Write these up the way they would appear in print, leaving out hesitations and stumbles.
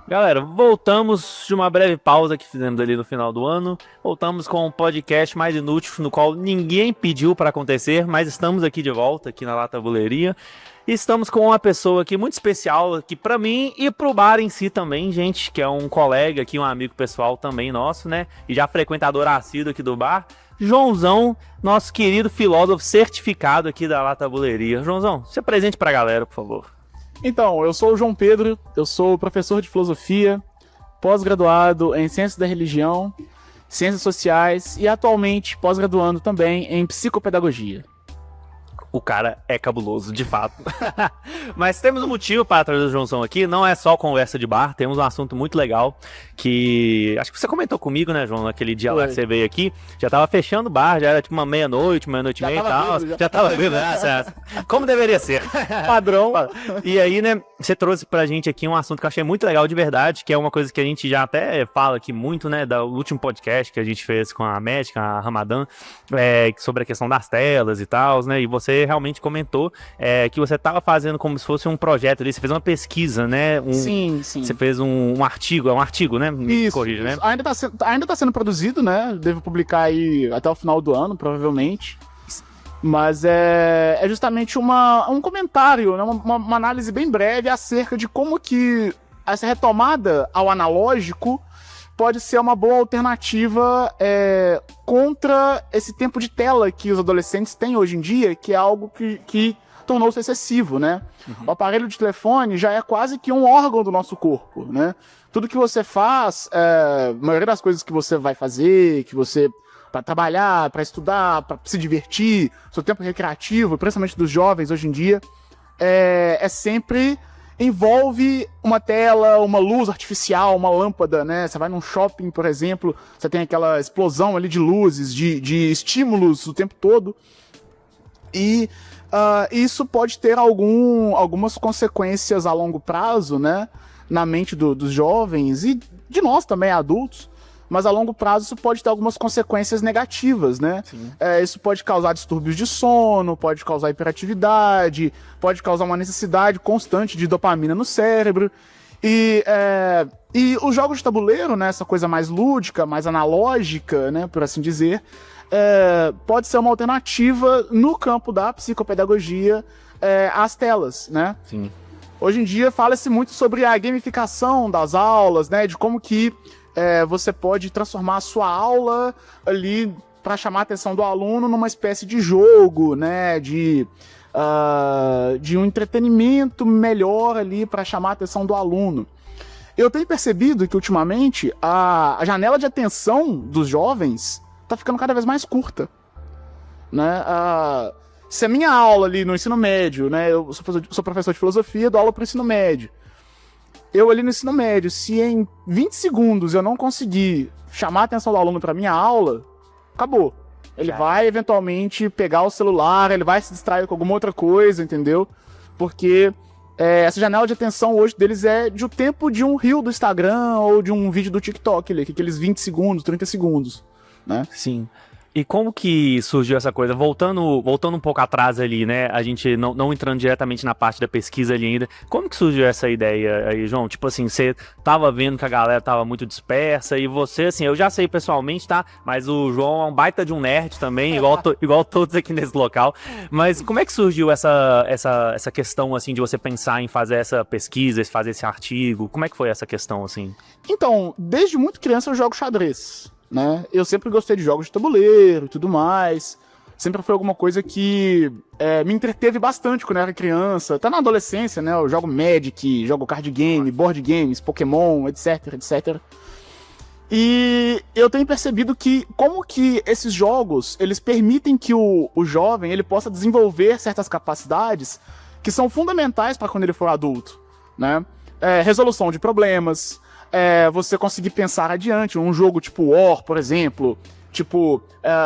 Galera, voltamos de uma breve pausa que fizemos ali no final do ano. Voltamos com um podcast mais inútil, no qual ninguém pediu para acontecer, mas estamos aqui de volta, aqui na Lata Buleria. E estamos com uma pessoa aqui muito especial aqui para mim e pro bar em si também, gente, que é um colega aqui, um amigo pessoal também nosso, né? E já frequentador assíduo aqui do bar. Joãozão, nosso querido filósofo certificado aqui da Lata Buleria. Joãozão, se apresente pra galera, por favor. Então, eu sou o João Pedro, eu sou professor de filosofia, pós-graduado em ciências da religião, ciências sociais e atualmente pós-graduando também em psicopedagogia. O cara é cabuloso, de fato. Mas temos um motivo para trazer o Joãozão aqui, não é só conversa de bar, temos um assunto muito legal que acho que você comentou comigo, né, João, naquele dia lá que você veio aqui, já tava fechando o bar, já era tipo uma meia-noite e meia e tal, já tava bêbado, né, certo. Como deveria ser. Padrão. E aí, né, você trouxe pra gente aqui um assunto que eu achei muito legal de verdade, que é uma coisa que a gente já até fala aqui muito, né, do último podcast que a gente fez com a médica, a Ramadan, sobre a questão das telas e tal, né, e você realmente comentou que você estava fazendo como se fosse um projeto ali, você fez uma pesquisa, né? Sim. Você fez um artigo, é um artigo, né? Isso, corrija, né? Ainda tá sendo produzido, né? Devo publicar aí até o final do ano, provavelmente. Mas é justamente um comentário, né? Uma análise bem breve acerca de como que essa retomada ao analógico pode ser uma boa alternativa contra esse tempo de tela que os adolescentes têm hoje em dia, que é algo que tornou-se excessivo, né? Uhum. O aparelho de telefone já é quase que um órgão do nosso corpo, né? Tudo que você faz, a maioria das coisas que você vai fazer, para trabalhar, para estudar, para se divertir, seu tempo recreativo, principalmente dos jovens hoje em dia, sempre envolve uma tela, uma luz artificial, uma lâmpada, né? Você vai num shopping, por exemplo, você tem aquela explosão ali de luzes, de estímulos o tempo todo. E isso pode ter algumas consequências a longo prazo, né? Na mente dos jovens e de nós também, adultos. Mas a longo prazo isso pode ter algumas consequências negativas, né? Isso pode causar distúrbios de sono, pode causar hiperatividade, pode causar uma necessidade constante de dopamina no cérebro. E os jogos de tabuleiro, né, essa coisa mais lúdica, mais analógica, né, por assim dizer, pode ser uma alternativa no campo da psicopedagogia às telas, né? Sim. Hoje em dia fala-se muito sobre a gamificação das aulas, né, de como que você pode transformar a sua aula ali para chamar a atenção do aluno numa espécie de jogo, né, de um entretenimento melhor ali para chamar a atenção do aluno. Eu tenho percebido que ultimamente a janela de atenção dos jovens tá ficando cada vez mais curta, né? Se a minha aula ali no ensino médio, né, eu sou professor de filosofia, dou aula para o ensino médio. Eu ali no ensino médio, se em 20 segundos eu não conseguir chamar a atenção do aluno para minha aula, acabou. Ele vai eventualmente pegar o celular, ele vai se distrair com alguma outra coisa, entendeu? Porque essa janela de atenção hoje deles é de o tempo de um reel do Instagram ou de um vídeo do TikTok, ali, aqueles 20 segundos, 30 segundos, né? Sim. E como que surgiu essa coisa? Voltando um pouco atrás ali, né? A gente não entrando diretamente na parte da pesquisa ali ainda. Como que surgiu essa ideia aí, João? Tipo assim, você tava vendo que a galera tava muito dispersa e você, assim, eu já sei pessoalmente, tá? Mas o João é um baita de um nerd também, igual todos aqui nesse local. Mas como é que surgiu essa questão, assim, de você pensar em fazer essa pesquisa, fazer esse artigo? Como é que foi essa questão, assim? Então, desde muito criança eu jogo xadrez, né? Eu sempre gostei de jogos de tabuleiro e tudo mais. Sempre foi alguma coisa que me entreteve bastante quando eu era criança. Até na adolescência, né? Eu jogo Magic, jogo card game, board games, Pokémon, etc, etc. E eu tenho percebido que como que esses jogos, eles permitem que o jovem ele possa desenvolver certas capacidades que são fundamentais para quando ele for adulto, né? Resolução de problemas, você conseguir pensar adiante. Um jogo tipo War, por exemplo, tipo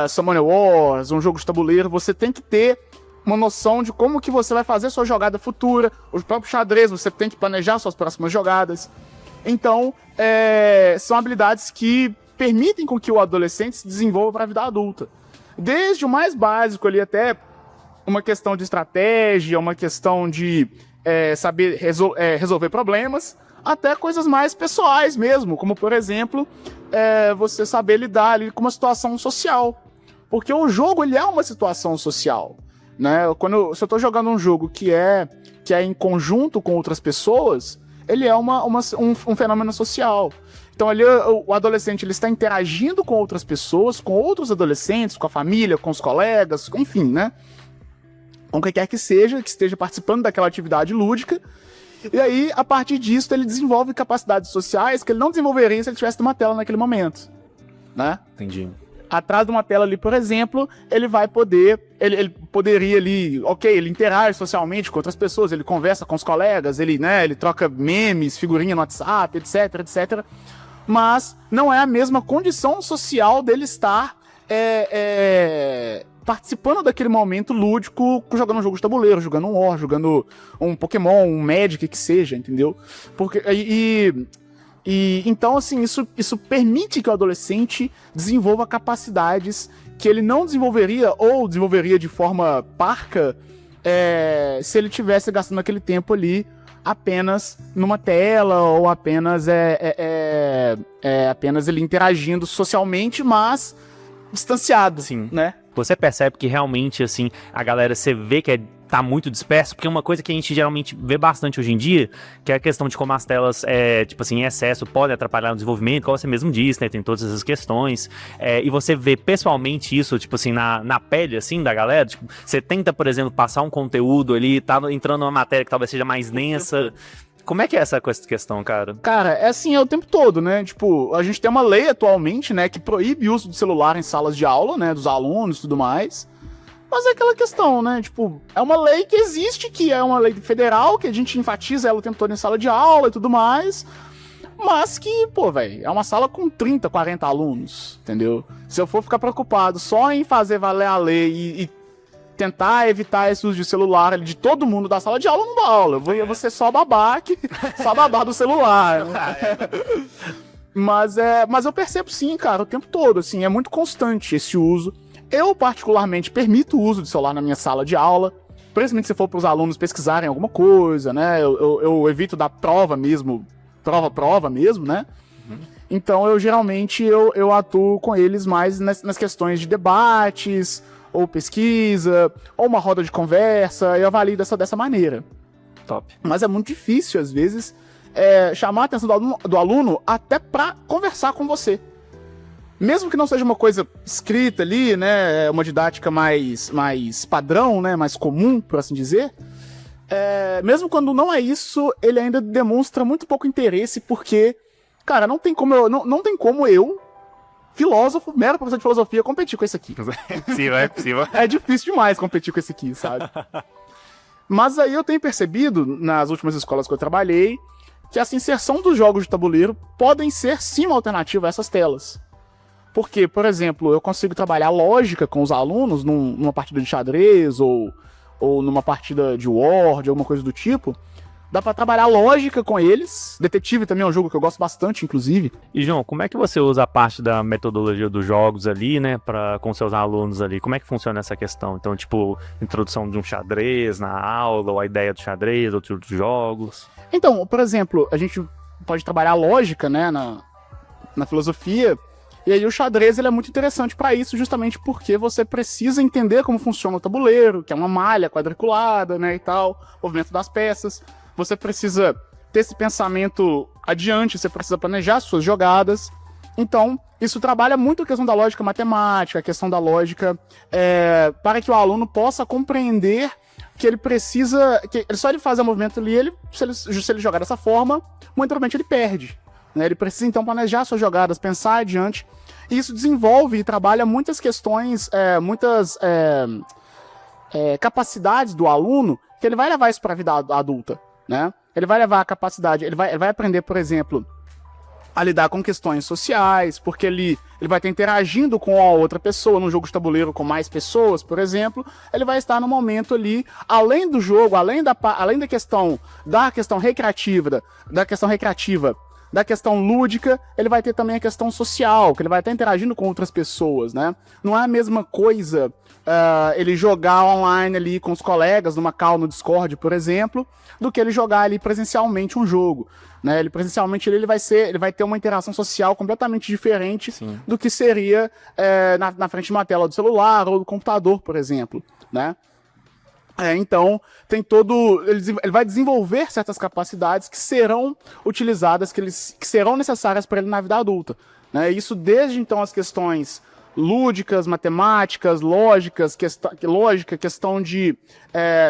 Summoner Wars, um jogo de tabuleiro, você tem que ter uma noção de como que você vai fazer sua jogada futura. O próprio xadrez, você tem que planejar suas próximas jogadas. Então, são habilidades que permitem com que o adolescente se desenvolva para a vida adulta. Desde o mais básico ali até uma questão de estratégia, uma questão de saber resolver problemas, até coisas mais pessoais mesmo, como por exemplo, você saber lidar ali com uma situação social. Porque o jogo, ele é uma situação social, né? Se eu tô jogando um jogo que é em conjunto com outras pessoas, ele é um fenômeno social. Então ali o adolescente ele está interagindo com outras pessoas, com outros adolescentes, com a família, com os colegas, enfim, né? Com quem quer que esteja participando daquela atividade lúdica. E aí, a partir disso, ele desenvolve capacidades sociais que ele não desenvolveria se ele estivesse numa tela naquele momento, né? Entendi. Atrás de uma tela ali, por exemplo, ele poderia ali, ele interage socialmente com outras pessoas, ele conversa com os colegas, ele troca memes, figurinha no WhatsApp, etc, etc. Mas não é a mesma condição social dele estar participando daquele momento lúdico, jogando um jogo de tabuleiro, jogando um War, jogando um Pokémon, um Magic, que seja, entendeu? Porque então, assim, isso permite que o adolescente desenvolva capacidades que ele não desenvolveria ou desenvolveria de forma parca se ele tivesse gastando aquele tempo ali apenas numa tela ou apenas apenas ele interagindo socialmente, mas distanciado, sim, né? Você percebe que realmente, assim, a galera, você vê que tá muito disperso, porque uma coisa que a gente geralmente vê bastante hoje em dia, que é a questão de como as telas, tipo assim, em excesso, podem atrapalhar o desenvolvimento, como você mesmo disse, né, tem todas essas questões, e você vê pessoalmente isso, tipo assim, na pele, assim, da galera, tipo, você tenta, por exemplo, passar um conteúdo ali, tá entrando numa matéria que talvez seja mais densa. Como é que é essa questão, cara? Cara, é assim, o tempo todo, né? Tipo, a gente tem uma lei atualmente, né, que proíbe o uso de celular em salas de aula, né, dos alunos e tudo mais. Mas é aquela questão, né? Tipo, é uma lei que existe, que é uma lei federal, que a gente enfatiza ela o tempo todo em sala de aula e tudo mais. Mas que, pô, velho, é uma sala com 30, 40 alunos, entendeu? Se eu for ficar preocupado só em fazer valer a lei e tentar evitar esse uso de celular de todo mundo da sala de aula, não dá aula. Eu vou ser só babá do celular. Mas eu percebo sim, cara, o tempo todo, assim, é muito constante esse uso. Eu, particularmente, permito o uso de celular na minha sala de aula, principalmente se for para os alunos pesquisarem alguma coisa, né? Eu evito dar prova mesmo, né? Então, eu geralmente atuo com eles mais nas questões de debates, ou pesquisa, ou uma roda de conversa, eu avalio dessa maneira. Top. Mas é muito difícil, às vezes, chamar a atenção do aluno até para conversar com você. Mesmo que não seja uma coisa escrita ali, né, uma didática mais padrão, né, mais comum, por assim dizer, mesmo quando não é isso, ele ainda demonstra muito pouco interesse, porque, cara, não tem como eu, filósofo, mero professor de filosofia, competir com esse aqui. É possível. É difícil demais competir com esse aqui, sabe? Mas aí eu tenho percebido, nas últimas escolas que eu trabalhei, que essa inserção dos jogos de tabuleiro podem ser sim uma alternativa a essas telas. Porque, por exemplo, eu consigo trabalhar lógica com os alunos numa partida de xadrez ou numa partida de War, de alguma coisa do tipo. Dá pra trabalhar lógica com eles. Detetive também é um jogo que eu gosto bastante, inclusive. E, João, como é que você usa a parte da metodologia dos jogos ali, né, com seus alunos ali? Como é que funciona essa questão? Então, tipo, introdução de um xadrez na aula, ou a ideia do xadrez, outros jogos? Então, por exemplo, a gente pode trabalhar lógica, né, na filosofia. E aí o xadrez ele é muito interessante para isso, justamente porque você precisa entender como funciona o tabuleiro, que é uma malha quadriculada, né, e tal, movimento das peças. Você precisa ter esse pensamento adiante, você precisa planejar suas jogadas. Então, isso trabalha muito a questão da lógica matemática, a questão da lógica para que o aluno possa compreender que ele precisa... só ele fazer o movimento ali, se ele jogar dessa forma, muito provavelmente ele perde. Né? Ele precisa, então, planejar suas jogadas, pensar adiante. E isso desenvolve e trabalha muitas questões, muitas capacidades do aluno, que ele vai levar isso para a vida adulta. Né? Ele vai levar a capacidade, ele vai aprender, por exemplo, a lidar com questões sociais, porque ele vai estar interagindo com a outra pessoa num jogo de tabuleiro com mais pessoas, por exemplo. Ele vai estar no momento ali, além do jogo, além da questão recreativa, da questão lúdica, ele vai ter também a questão social, que ele vai estar interagindo com outras pessoas, né? Não é a mesma coisa ele jogar online ali com os colegas, numa call no Discord, por exemplo, do que ele jogar ali presencialmente um jogo, né? Ele presencialmente ele vai ter uma interação social completamente diferente Sim. do que seria na frente de uma tela do celular ou do computador, por exemplo, né? Então, tem ele vai desenvolver certas capacidades que serão utilizadas, que serão necessárias para ele na vida adulta, né? Isso desde então as questões lúdicas, matemáticas, lógicas, questão de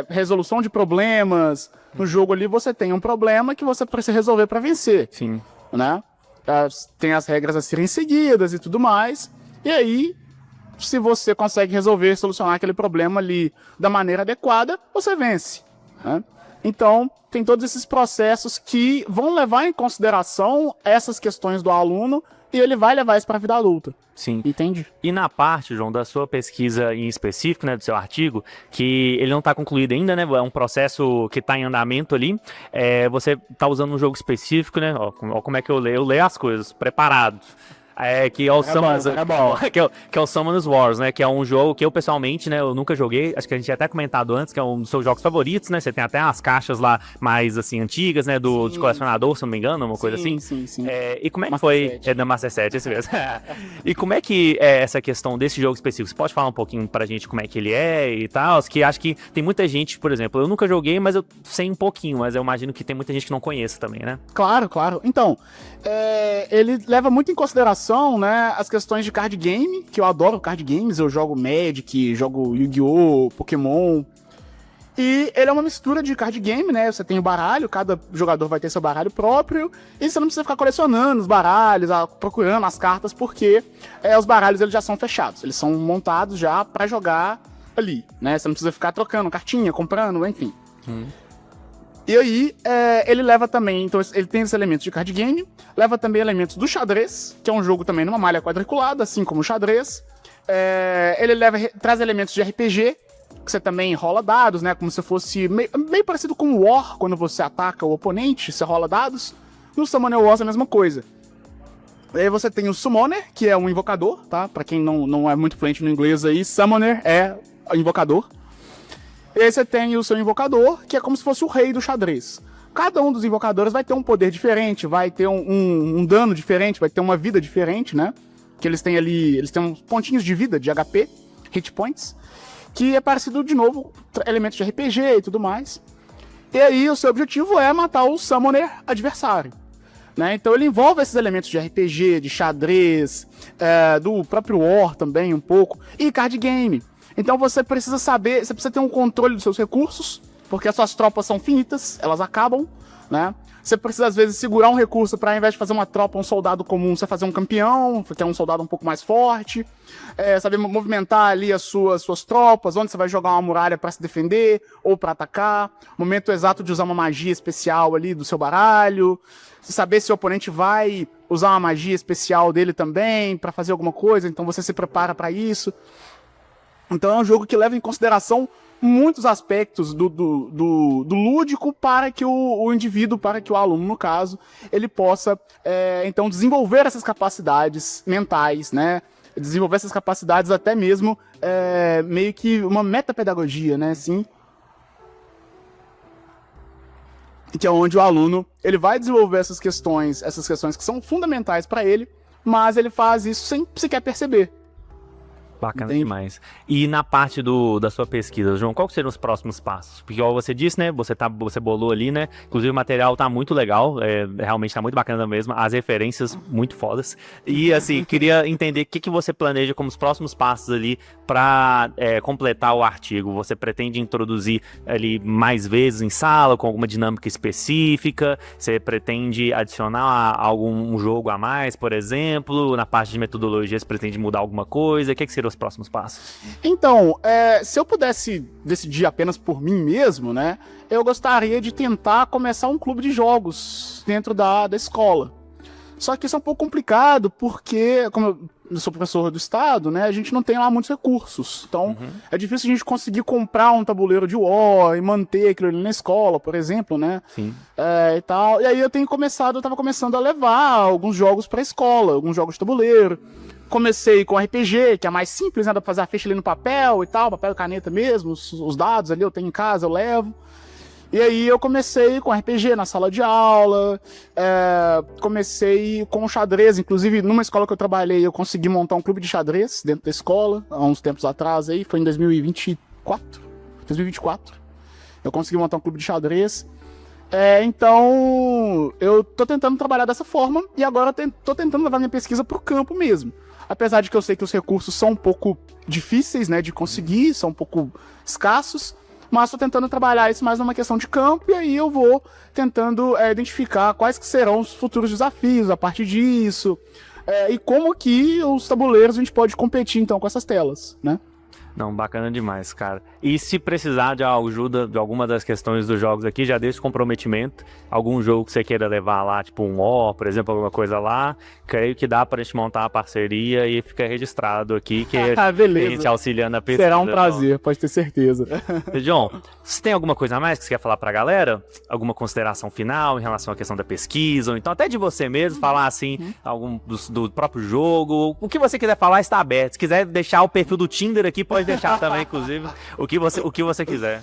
resolução de problemas. No jogo ali você tem um problema que você precisa resolver para vencer. Sim. Né? Tem as regras a serem seguidas e tudo mais. E aí, se você consegue resolver, solucionar aquele problema ali da maneira adequada, você vence. Né? Então, tem todos esses processos que vão levar em consideração essas questões do aluno e ele vai levar isso para a vida adulta. Sim. Entende? E na parte, João, da sua pesquisa em específico, né, do seu artigo, que ele não está concluído ainda, né, é um processo que está em andamento ali, você está usando um jogo específico, né, ó como é que eu leio as coisas, preparado. Que é o que é o Summoners Wars, né? Que é um jogo que eu pessoalmente, né? Eu nunca joguei. Acho que a gente tinha até comentado antes, que é um dos seus jogos favoritos, né? Você tem até as caixas lá mais, assim, antigas, né? De colecionador, se não me engano, uma coisa assim. Sim. E como é que foi... É da Master 7, esse mesmo. E como é que é essa questão desse jogo específico? Você pode falar um pouquinho pra gente como é que ele é e tal? Que acho que tem muita gente, por exemplo, eu nunca joguei, mas eu sei um pouquinho, mas eu imagino que tem muita gente que não conheça também, né? Claro. Então, ele leva muito em consideração, né, as questões de card game, que eu adoro card games, eu jogo Magic, jogo Yu-Gi-Oh!, Pokémon, e ele é uma mistura de card game, né, você tem o baralho, cada jogador vai ter seu baralho próprio, e você não precisa ficar colecionando os baralhos, procurando as cartas, porque os baralhos eles já são fechados, eles são montados já pra jogar ali, né, você não precisa ficar trocando cartinha, comprando, enfim. E aí, ele leva também, então ele tem esses elementos de card game, leva também elementos do xadrez, que é um jogo também numa malha quadriculada, assim como o xadrez. Ele traz elementos de RPG, que você também rola dados, né, como se fosse meio parecido com o War, quando você ataca o oponente, você rola dados. No Summoner Wars é a mesma coisa. E aí você tem o Summoner, que é um invocador, tá? Pra quem não é muito fluente no inglês aí, Summoner é invocador. E aí você tem o seu invocador, que é como se fosse o rei do xadrez. Cada um dos invocadores vai ter um poder diferente, vai ter um dano diferente, vai ter uma vida diferente, né? Que eles têm uns pontinhos de vida, de HP, hit points, que é parecido, de novo, elementos de RPG e tudo mais. E aí o seu objetivo é matar o Summoner adversário, né? Então ele envolve esses elementos de RPG, de xadrez, do próprio War também um pouco, e card game. Então você precisa ter um controle dos seus recursos, porque as suas tropas são finitas, elas acabam, né? Você precisa, às vezes, segurar um recurso para, ao invés de fazer uma tropa, um soldado comum, você fazer um campeão, que é um soldado um pouco mais forte. Saber movimentar ali as suas tropas, onde você vai jogar uma muralha para se defender ou para atacar. Momento exato de usar uma magia especial ali do seu baralho. Saber se o oponente vai usar uma magia especial dele também para fazer alguma coisa, então você se prepara para isso. Então é um jogo que leva em consideração muitos aspectos do lúdico para que o indivíduo, para que o aluno, no caso, ele possa, então, desenvolver essas capacidades mentais, né? Desenvolver essas capacidades até mesmo meio que uma metapedagogia, né? Assim, que é onde o aluno ele vai desenvolver essas questões que são fundamentais para ele, mas ele faz isso sem sequer perceber. Bacana demais. E na parte da sua pesquisa, João, quais seriam os próximos passos? Porque, igual você disse, né, você bolou ali, né, inclusive o material tá muito legal, realmente tá muito bacana mesmo, as referências muito fodas. E, assim, queria entender o que você planeja como os próximos passos ali para completar o artigo. Você pretende introduzir ali mais vezes em sala, com alguma dinâmica específica? Você pretende adicionar algum jogo a mais, por exemplo? Na parte de metodologia, você pretende mudar alguma coisa? O que seriam os próximos passos? Então, se eu pudesse decidir apenas por mim mesmo, né, eu gostaria de tentar começar um clube de jogos dentro da escola. Só que isso é um pouco complicado, porque, como eu eu sou professor do estado, né? A gente não tem lá muitos recursos. Então, é difícil a gente conseguir comprar um tabuleiro de War e manter aquilo ali na escola, por exemplo, né? Sim. E tal. E aí eu tava começando a levar alguns jogos pra escola, alguns jogos de tabuleiro. Comecei com RPG, que é mais simples, né? Dá pra fazer a ficha ali no papel e tal, papel e caneta mesmo, os dados ali eu tenho em casa, eu levo. E aí eu comecei com RPG na sala de aula, comecei com xadrez, inclusive numa escola que eu trabalhei eu consegui montar um clube de xadrez dentro da escola, há uns tempos atrás aí, foi em 2024, eu consegui montar um clube de xadrez. Então eu tô tentando trabalhar dessa forma e agora tô tentando levar minha pesquisa pro campo mesmo. Apesar de que eu sei que os recursos são um pouco difíceis, né, de conseguir, são um pouco escassos, mas estou tentando trabalhar isso mais numa questão de campo, e aí eu vou tentando identificar quais que serão os futuros desafios a partir disso, e como que os tabuleiros a gente pode competir então com essas telas, né? Não, bacana demais, cara. E se precisar de ajuda de alguma das questões dos jogos aqui, já deixa o comprometimento. Algum jogo que você queira levar lá, tipo um War, por exemplo, alguma coisa lá, creio que dá pra gente montar uma parceria e fica registrado aqui, que a gente auxiliando a pesquisa. Será um prazer, pode ter certeza. John, você tem alguma coisa a mais que você quer falar pra galera? Alguma consideração final em relação à questão da pesquisa, ou então até de você mesmo, falar assim, algum do próprio jogo, o que você quiser falar está aberto. Se quiser deixar o perfil do Tinder aqui, pode deixar também, inclusive, o que você quiser.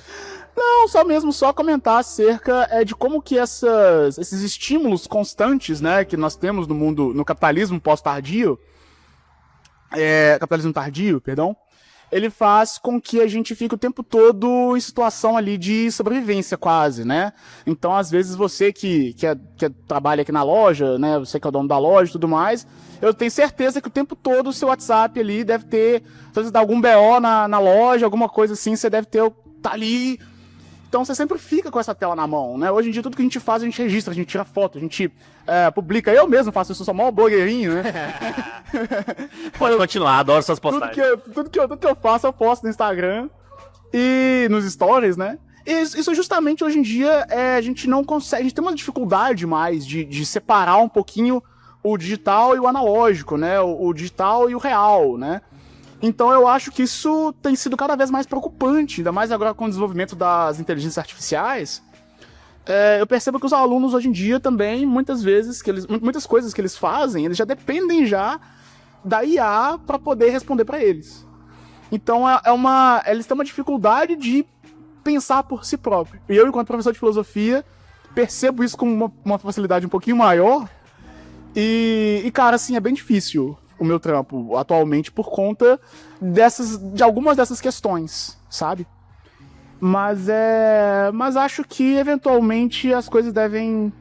Não, só comentar acerca de como que esses estímulos constantes, né, que nós temos no mundo, no capitalismo pós-tardio, capitalismo tardio, perdão, ele faz com que a gente fique o tempo todo em situação ali de sobrevivência quase, né? Então, às vezes, você que trabalha aqui na loja, né, você que é o dono da loja e tudo mais, eu tenho certeza que o tempo todo o seu WhatsApp ali deve ter, às vezes dá algum BO na loja, alguma coisa assim, você deve ter, tá ali. Então você sempre fica com essa tela na mão, né? Hoje em dia tudo que a gente faz, a gente registra, a gente tira foto, a gente publica. Eu mesmo faço isso, eu sou mó blogueirinho, né? Pode continuar, adoro suas postagens. Tudo que eu faço, eu posto no Instagram e nos stories, né? E isso justamente hoje em dia a gente não consegue, a gente tem uma dificuldade mais de separar um pouquinho o digital e o analógico, né? O digital e o real, né? Então eu acho que isso tem sido cada vez mais preocupante, ainda mais agora com o desenvolvimento das inteligências artificiais. Eu percebo que os alunos hoje em dia também, muitas vezes, muitas coisas que eles fazem, eles já dependem já da IA para poder responder para eles. Então eles têm uma dificuldade de pensar por si próprio. E eu, enquanto professor de filosofia, percebo isso com uma facilidade um pouquinho maior. E cara, assim, é bem difícil o meu trampo atualmente por conta de algumas dessas questões, sabe? Mas acho que eventualmente as coisas devem...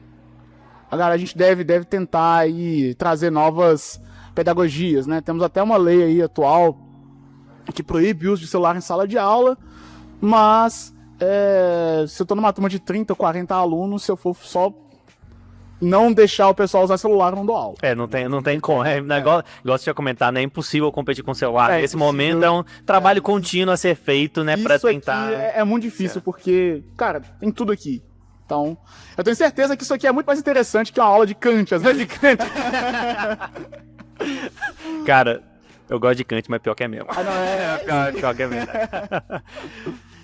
A gente deve tentar aí trazer novas pedagogias, né? Temos até uma lei aí atual que proíbe o uso de celular em sala de aula, mas se eu tô numa turma de 30 ou 40 alunos, se eu for só não deixar o pessoal usar celular, não dou aula. Não tem como. Igual você tinha comentado, né? É impossível competir com o celular. Nesse momento é um trabalho contínuo a ser feito, né? Pra tentar. Aqui é muito difícil, porque, cara, tem tudo aqui. Então, eu tenho certeza que isso aqui é muito mais interessante que uma aula de Kant, às vezes de Kant. Cara, eu gosto de Kant, mas pior que é mesmo. Pior que é mesmo.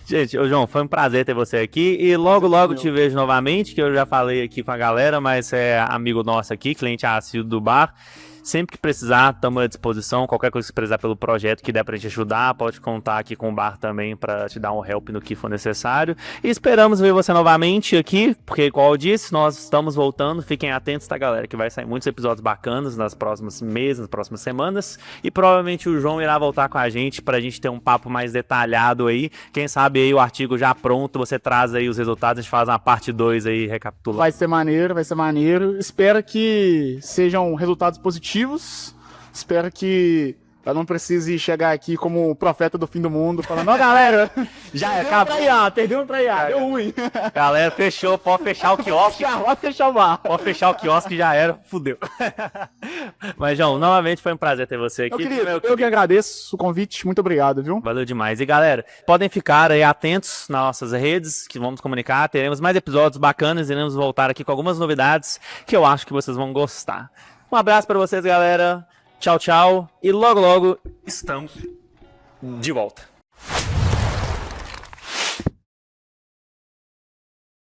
Gente, ô João, foi um prazer ter você aqui e logo te vejo novamente, que eu já falei aqui com a galera, mas é amigo nosso aqui, cliente assíduo do bar. Sempre que precisar, estamos à disposição. Qualquer coisa que precisar pelo projeto que der pra gente ajudar, pode contar aqui com o bar também pra te dar um help no que for necessário. E esperamos ver você novamente aqui, porque, como eu disse, nós estamos voltando. Fiquem atentos, tá, galera? Que vai sair muitos episódios bacanas nas próximos meses, nas próximas semanas. E provavelmente o João irá voltar com a gente pra gente ter um papo mais detalhado aí. Quem sabe aí o artigo já pronto, você traz aí os resultados, a gente faz uma parte 2 aí, recapitulando. Vai ser maneiro. Espero que sejam resultados positivos. Espero que eu não precise chegar aqui como o profeta do fim do mundo, falando, ó, galera, já acabou. Perdeu pra IA, deu ruim. Galera, fechou, pode fechar o quiosque. Pode fechar o bar. Pode fechar o quiosque, já era, fudeu. Mas, João, novamente foi um prazer ter você aqui. Eu que agradeço o convite, muito obrigado, viu? Valeu demais. E, galera, podem ficar aí atentos nas nossas redes, que vamos comunicar, teremos mais episódios bacanas, iremos voltar aqui com algumas novidades que eu acho que vocês vão gostar. Um abraço pra vocês, galera. Tchau, tchau. E logo, logo estamos de volta.